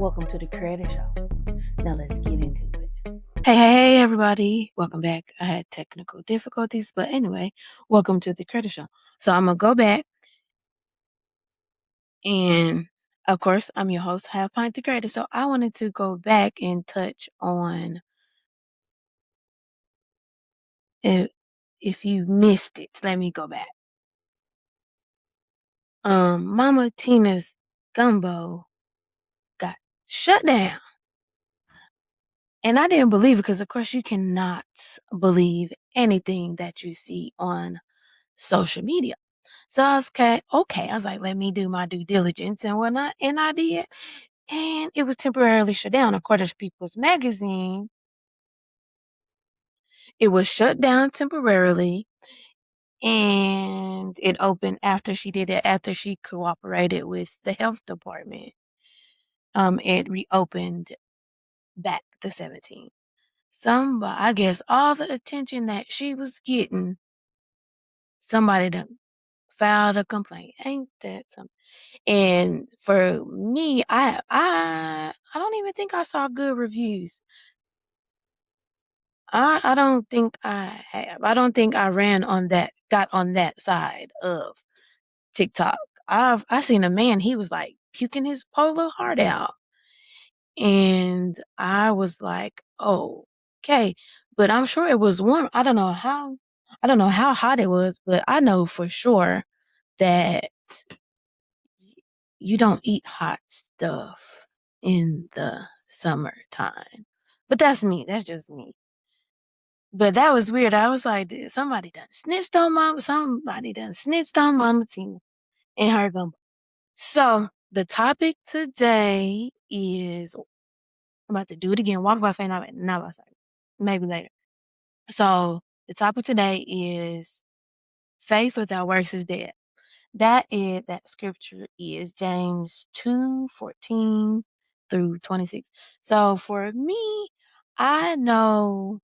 welcome to the CRE8HER Show. Now let's get into it. Hey, everybody. Welcome back. I had technical difficulties, but anyway, welcome to the CRE8HER Show. So I'm going to go back, and of course, I'm your host, Half Pint the Creator. So I wanted to go back and touch on, if you missed it, let me go back. Mama Tina's gumbo got shut down. And I didn't believe it because, of course, you cannot believe anything that you see on social media. So I was okay. I was like, let me do my due diligence and whatnot. And I did. And it was temporarily shut down. According to People's Magazine, it was shut down temporarily. And it opened after she did it, after she cooperated with the health department. It reopened back the 17th. I guess all the attention that she was getting, somebody done filed a complaint. Ain't that something? And for me, I don't even think I saw good reviews. I don't think I have. I don't think I got on that side of TikTok. I seen a man, he was like puking his polar heart out. And I was like, oh, okay. But I'm sure it was warm. I don't know how hot it was, but I know for sure that you don't eat hot stuff in the summertime. But that's me. That's just me. But that was weird. I was like, somebody done snitched on Mama Tina and her gumbo. So the topic today is, I'm about to do it again. Walk by faith, not by sight. Maybe later. So the topic today is faith without works is dead. That scripture is James 2:14-26. So for me, I know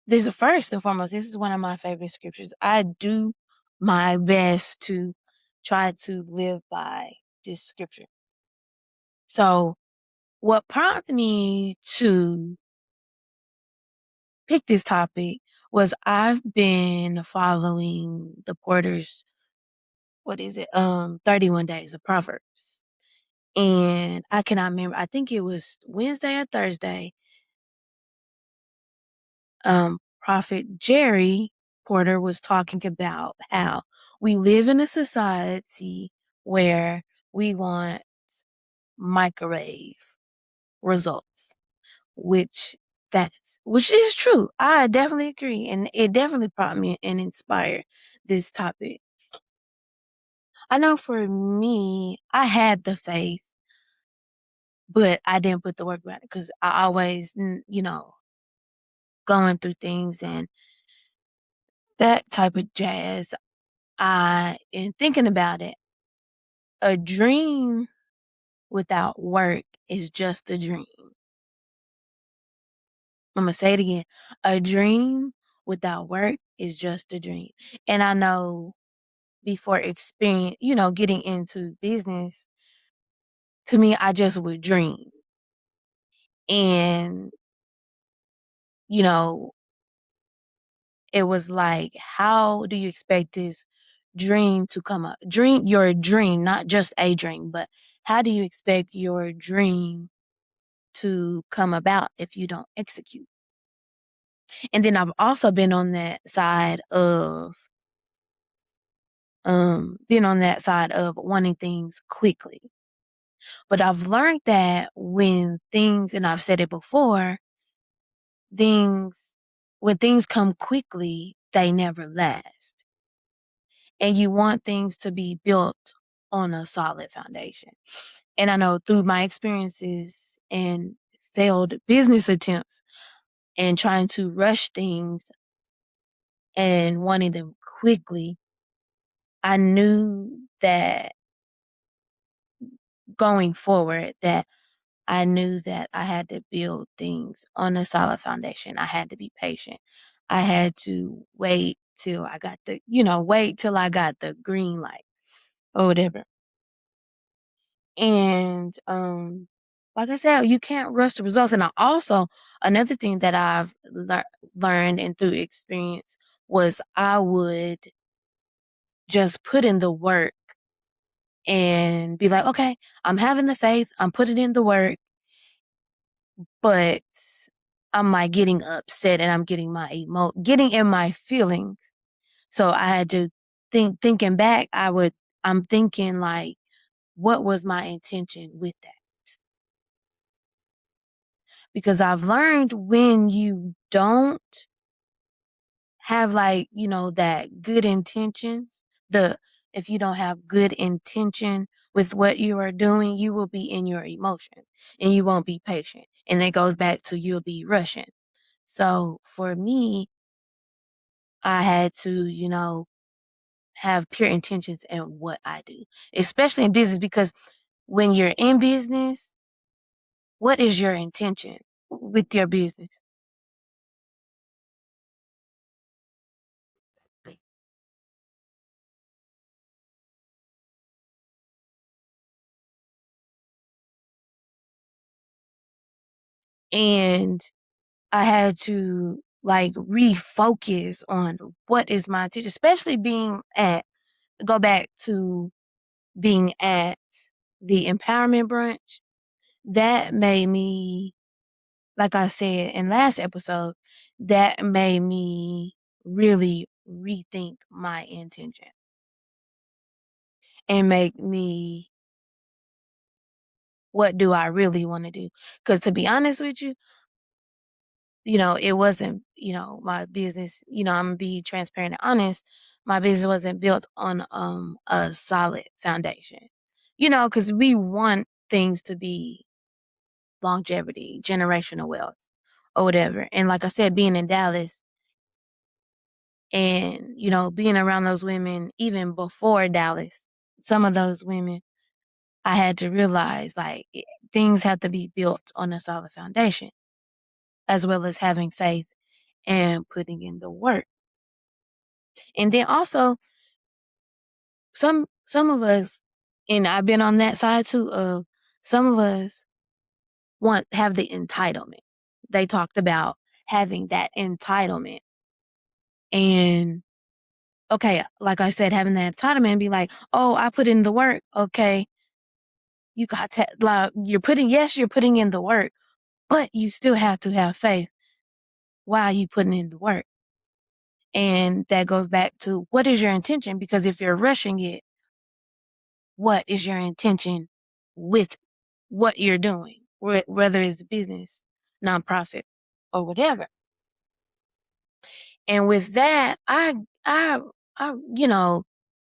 this is first and foremost, this is one of my favorite scriptures. I do my best to try to live by this scripture. So what prompted me to pick this topic was I've been following the Porter's, 31 Days of Proverbs. And I cannot remember, I think it was Wednesday or Thursday. Prophet Jerry Porter was talking about how we live in a society where we want microwave results, which is true. I definitely agree. And it definitely prompted me and inspired this topic. I know for me, I had the faith, but I didn't put the work about it because I always, going through things and that type of jazz. In thinking about it, a dream without work is just a dream. I'm going to say it again. A dream without work is just a dream. And I know before getting into business, to me, I just would dream. And, it was like, how do you expect this dream to come up? Your dream, not just a dream, but how do you expect your dream to come about if you don't execute? And then I've also been on that side of wanting things quickly. But I've learned that when things, and I've said it before, when things come quickly, they never last. And you want things to be built on a solid foundation. And I know through my experiences and failed business attempts and trying to rush things and wanting them quickly, I knew that going forward, that I knew that I had to build things on a solid foundation. I had to be patient. I had to wait till I got the green light or whatever. And like I said, you can't rush the results. And I also, another thing that I've learned and through experience was I would just put in the work and be like, okay, I'm having the faith, I'm putting in the work, but I'm like getting upset and I'm getting getting in my feelings. So I had to thinking back, I'm thinking like, what was my intention with that? Because I've learned when you don't have like, that good intentions, if you don't have good intention with what you are doing, you will be in your emotion and you won't be patient. And that goes back to you'll be rushing. So for me, I had to, have pure intentions in what I do, especially in business, because when you're in business, what is your intention with your business? And I had to like refocus on what is my intention, especially go back to being at the empowerment brunch. That made me, like I said in last episode, that made me really rethink my intention and make me, what do I really want to do? Because to be honest with you, it wasn't, my business, I'm gonna be transparent and honest. My business wasn't built on a solid foundation. Because we want things to be longevity, generational wealth, or whatever. And like I said, being in Dallas and, being around those women even before Dallas, some of those women, I had to realize like things have to be built on a solid foundation, as well as having faith and putting in the work. And then also some of us, and I've been on that side too, of some of us have the entitlement. They talked about having that entitlement. And okay, like I said, having that entitlement and be like, oh, I put in the work. Okay, you got to, like, you're putting in the work, but you still have to have faith while you putting in the work. And that goes back to what is your intention? Because if you're rushing it, what is your intention with what you're doing, whether it's business, nonprofit, or whatever. And with that, I,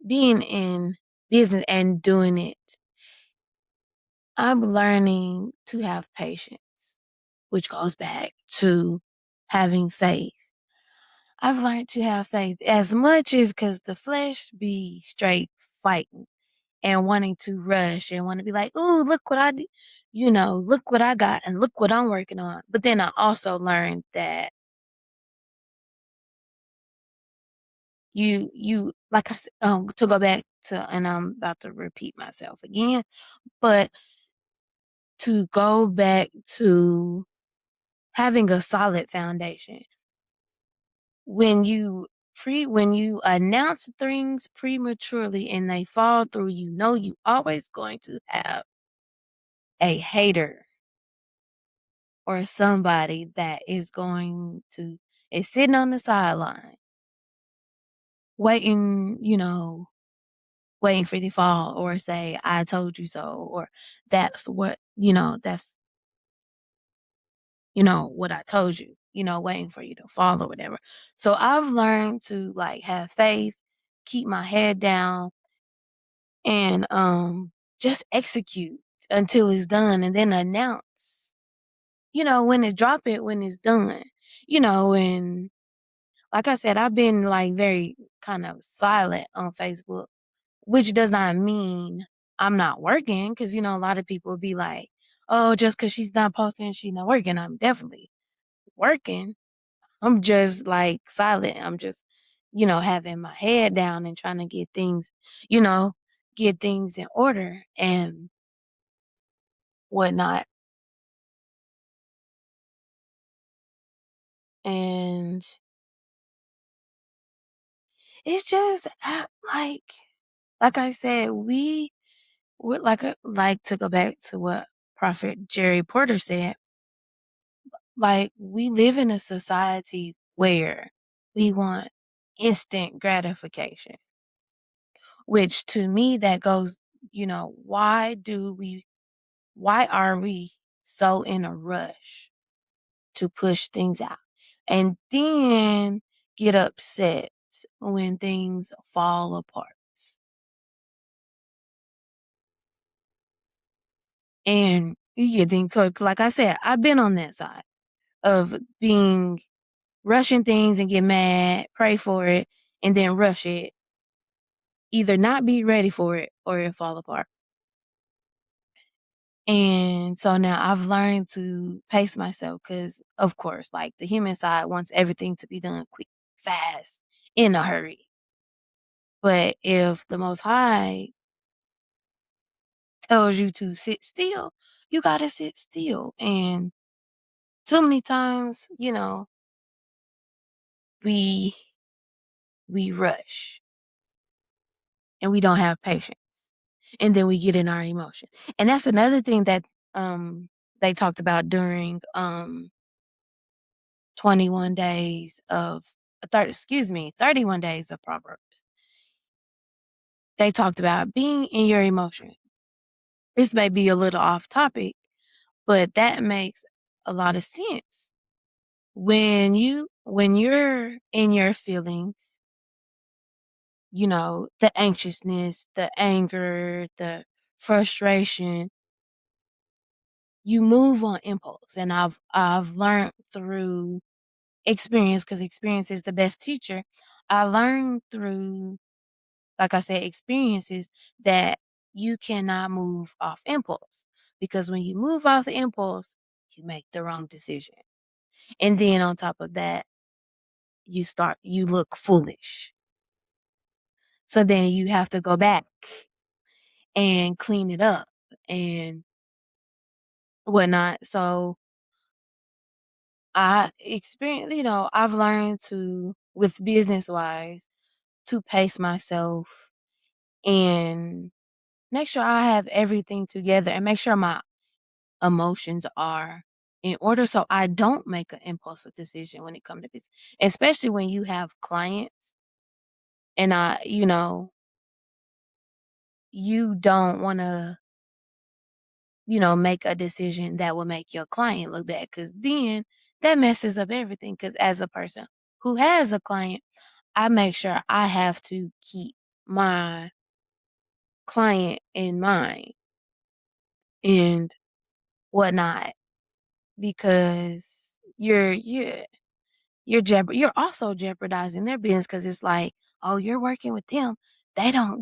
being in business and doing it, I'm learning to have patience, which goes back to having faith. I've learned to have faith as much as because the flesh be straight fighting and wanting to rush and want to be like, "Ooh, look what I did," look what I got and look what I'm working on. But then I also learned that like I said, to go back to, and I'm about to repeat myself again, but to go back to having a solid foundation. When you announce things prematurely and they fall through, you always going to have a hater or somebody that is sitting on the sideline waiting, waiting for you to fall or say, I told you so, or that's what, what I told you, waiting for you to fall or whatever. So I've learned to like have faith, keep my head down, and just execute until it's done and then announce, drop it when it's done. And like I said, I've been like very kind of silent on Facebook, which does not mean I'm not working. Cause, a lot of people be like, oh, just cause she's not posting, she's not working. I'm definitely working. I'm just like silent. I'm just, having my head down and trying to get things, you know, get things in order. And whatnot. And it's just like I said, we would like to go back to what Prophet Jerry Porter said. Like, we live in a society where we want instant gratification, which to me that goes, why are we so in a rush to push things out and then get upset when things fall apart? And you get things, like I said, I've been on that side of rushing things and get mad, pray for it, and then rush it, either not be ready for it or it fall apart. And so now I've learned to pace myself because, of course, like the human side wants everything to be done quick, fast, in a hurry. But if the Most High tells you to sit still, you got to sit still. And too many times, we rush and we don't have patience. And then we get in our emotion. And that's another thing that they talked about during 21 days of 31 days of Proverbs. They talked about being in your emotion. This may be a little off topic, but that makes a lot of sense. When you're in your feelings, the anxiousness, the anger, the frustration, you move on impulse. And I've learned through experience, because experience is the best teacher. I learned through, like I said, experiences, that you cannot move off impulse, because when you move off the impulse, you make the wrong decision. And then on top of that, you look foolish. So then you have to go back and clean it up and whatnot. So I've learned to, with business wise, to pace myself and make sure I have everything together and make sure my emotions are in order so I don't make an impulsive decision when it comes to business, especially when you have clients and you don't want to, make a decision that will make your client look bad, because then that messes up everything. Because as a person who has a client, I make sure I have to keep my client in mind and whatnot, because you're also jeopardizing their business, because it's like, oh, you're working with them. They don't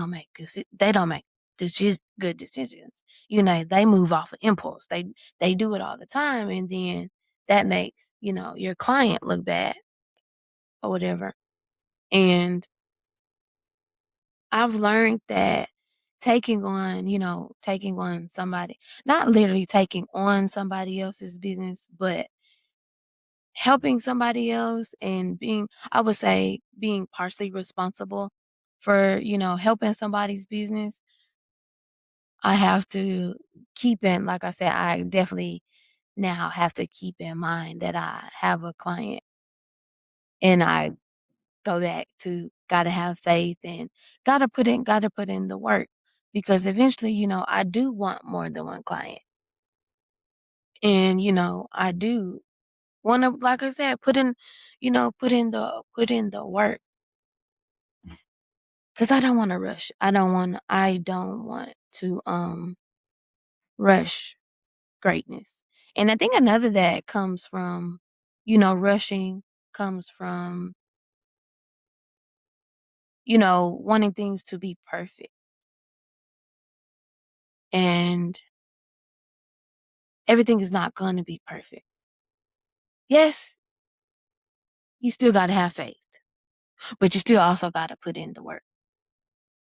make good decisions. They move off of impulse. They do it all the time, and then that makes your client look bad or whatever. And I've learned that taking on somebody, not literally taking on somebody else's business, but helping somebody else and I would say, being partially responsible for, helping somebody's business. I have to like I said, I definitely now have to keep in mind that I have a client, and I go back to gotta have faith and gotta put in the work, because eventually, I do want more than one client. And, I do want to, like I said, put in the work, because I don't want to rush. I don't want to rush greatness. And I think another that comes from, rushing comes from, wanting things to be perfect. And everything is not going to be perfect. Yes, you still got to have faith, but you still also got to put in the work.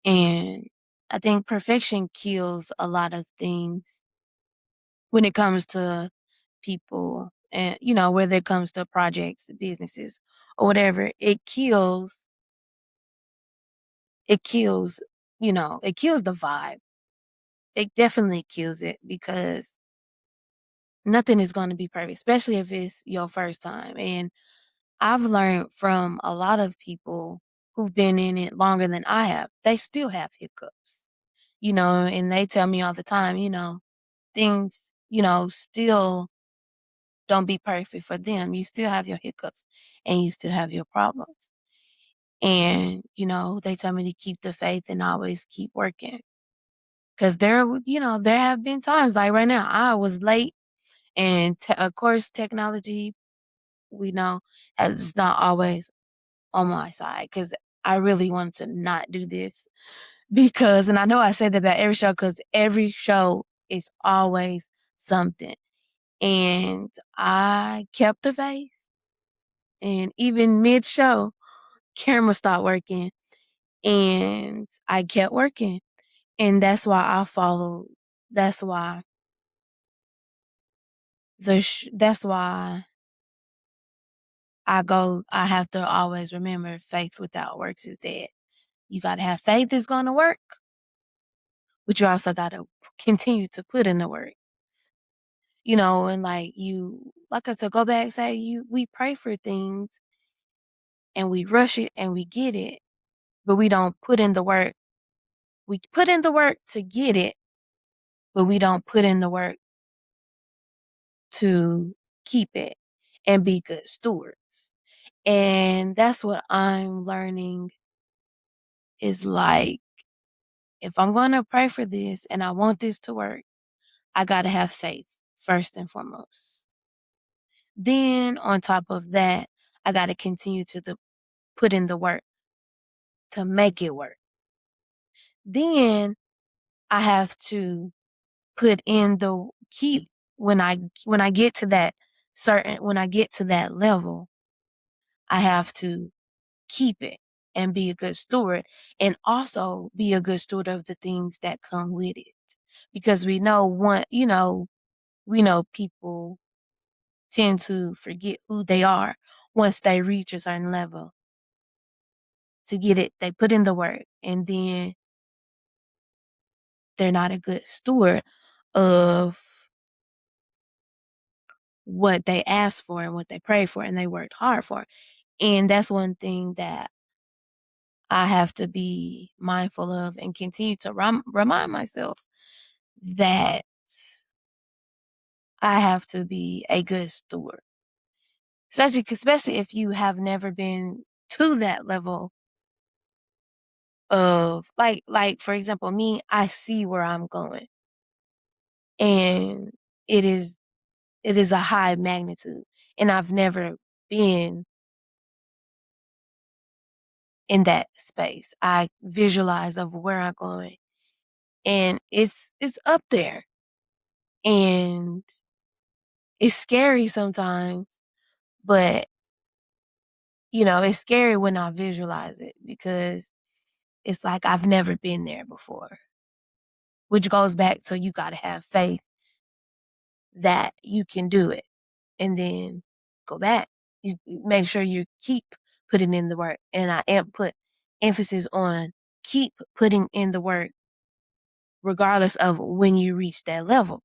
And I think perfection kills a lot of things when it comes to people and, whether it comes to projects, businesses, or whatever, it kills, it kills the vibe. It definitely kills it because nothing is going to be perfect, especially if it's your first time. And I've learned from a lot of people who've been in it longer than I have, they still have hiccups, and they tell me all the time, things, still don't be perfect for them. You still have your hiccups and you still have your problems. And, they tell me to keep the faith and always keep working. Cause there have been times like right now, I was late and of course technology, we know, is not always on my side. Cause I really want to not do this because, and I know I say that about every show cause every show is always something. And I kept the faith and even mid show, camera stopped working and I kept working. And that's why I followed. That's why that's why I have to always remember faith without works is dead. You got to have faith it's going to work, but you also got to continue to put in the work. And like I said, go back, say we pray for things and we rush it and we get it, but we don't put in the work. We put in the work to get it, but we don't put in the work to keep it and be good stewards. And that's what I'm learning is like, if I'm going to pray for this and I want this to work, I got to have faith first and foremost. Then on top of that, I got to continue to put in the work to make it work. Then I have to put in the keep when I get to that level, I have to keep it and be a good steward and also be a good steward of the things that come with it. Because we know we know people tend to forget who they are once they reach a certain level. To get it, they put in the work and then they're not a good steward of what they asked for and what they prayed for and they worked hard for. And that's one thing that I have to be mindful of and continue to remind myself that I have to be a good steward. Especially if you have never been to that level of like for example, me, I see where I'm going. And it is a high magnitude and I've never been in that space. I visualize of where I'm going and it's up there and it's scary sometimes, but it's scary when I visualize it because it's like I've never been there before, which goes back to you got to have faith that you can do it and then go back. You make sure you keep putting in the work. And I put emphasis on keep putting in the work regardless of when you reach that level.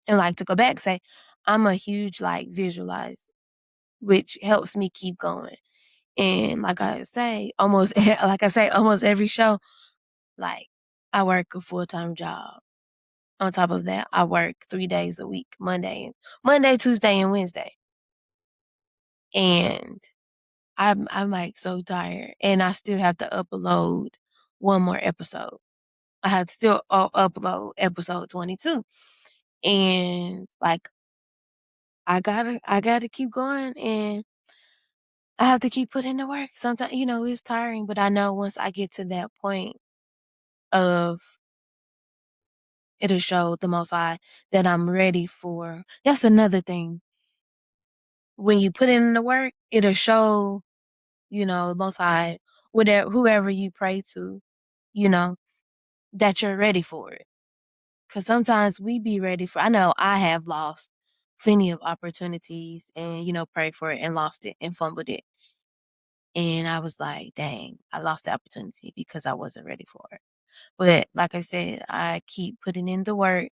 And like to go back, say, I'm a huge visualize, which helps me keep going. And like I say, almost every show, like I work a full-time job. On top of that, I work 3 days a week, Monday, Tuesday, and Wednesday. And I'm like so tired and I still have to upload one more episode. I have to still upload episode 22. And like I gotta keep going and I have to keep putting in the work. Sometimes, it's tiring, but I know once I get to that point of it'll show the Most High that I'm ready for. That's another thing. When you put in the work, it'll show, the Most High, whoever you pray to, that you're ready for it. Cause sometimes we be ready for, I know I have lost plenty of opportunities and, prayed for it and lost it and fumbled it. And I was like, dang, I lost the opportunity because I wasn't ready for it. But like I said, I keep putting in the work,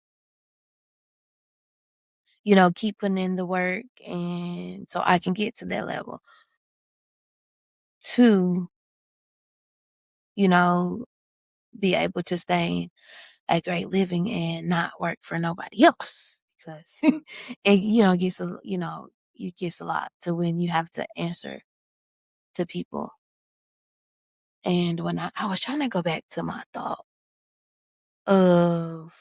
keep putting in the work, and so I can get to that level to, you know, be able to stay a great living and not work for nobody else because it, gets it gets a lot to when you have to answer to people. And when I was trying to go back to my thought of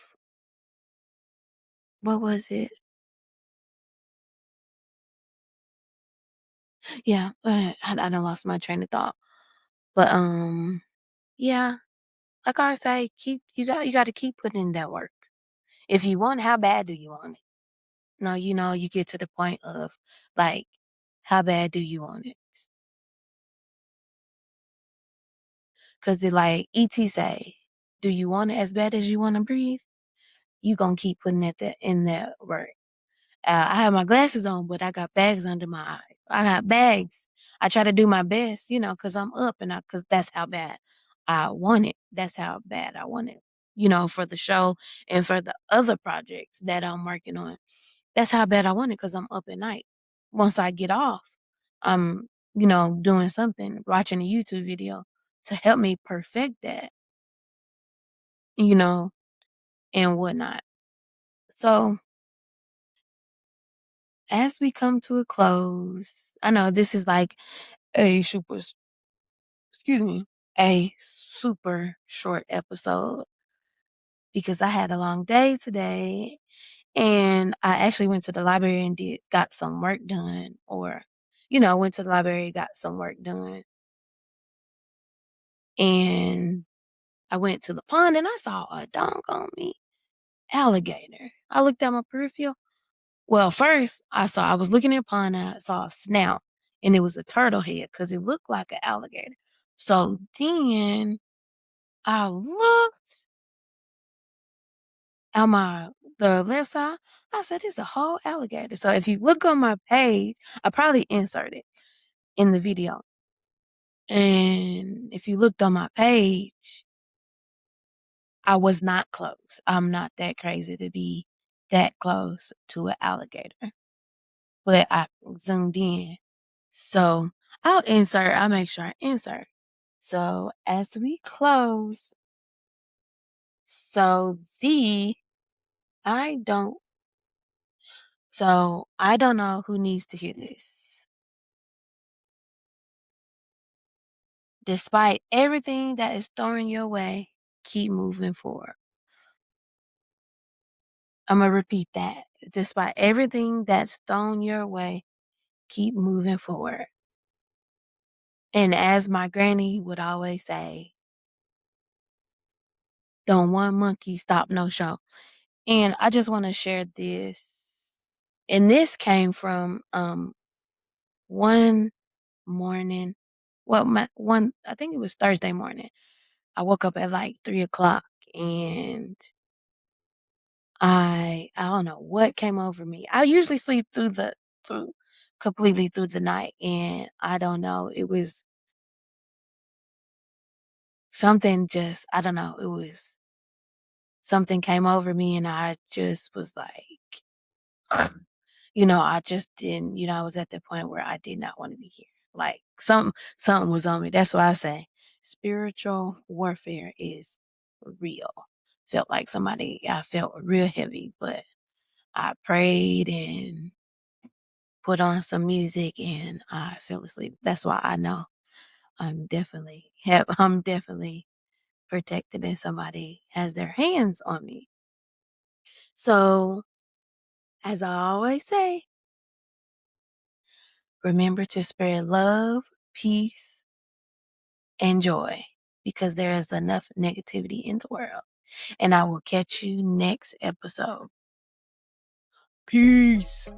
what was it? Yeah, I done lost my train of thought. But yeah, like I say, you got to keep putting in that work. If you want, how bad do you want it? No, you get to the point of like, how bad do you want it? Cause it like ET say, do you want it as bad as you want to breathe? You gonna keep putting that in that work. I have my glasses on, but I got bags under my eyes. I got bags. I try to do my best, cause I'm up and cause that's how bad I want it. That's how bad I want it, for the show and for the other projects that I'm working on. That's how bad I want it cause I'm up at night. Once I get off, I'm, doing something, watching a YouTube video to help me perfect that, you know, and whatnot. So as we come to a close, I know this is like a super, excuse me, a super short episode because I had a long day today and I actually went to the library and got some work done or, went to the library, got some work done. And I went to the pond and I saw a doggone me alligator. I looked at my peripheral. Well, first I was looking at a pond and I saw a snout and it was a turtle head because it looked like an alligator. So then I looked at the left side. I said, it's a whole alligator. So if you look on my page, I probably insert it in the video. And if you looked on my page, I was not close. I'm not that crazy to be that close to an alligator. But I zoomed in. So I'll make sure I insert. So as we close, so I don't, I don't know who needs to hear this. Despite everything that is thrown your way, keep moving forward. I'm going to repeat that. Despite everything that's thrown your way, keep moving forward. And as my granny would always say, don't one monkey stop no show. And I just want to share this. And this came from one morning. Well, I think it was Thursday morning. I woke up at like 3:00 and I don't know what came over me. I usually sleep through completely through the night, and I don't know. It was something just I don't know. It was something came over me, and I just was like, I just didn't. I was at the point where I did not want to be here. Like something was on me. That's why I say spiritual warfare is real. Felt like I felt real heavy, but I prayed and put on some music and I fell asleep. That's why I know I'm definitely protected and somebody has their hands on me. So as I always say, remember to spread love, peace, and joy because there is enough negativity in the world. And I will catch you next episode. Peace.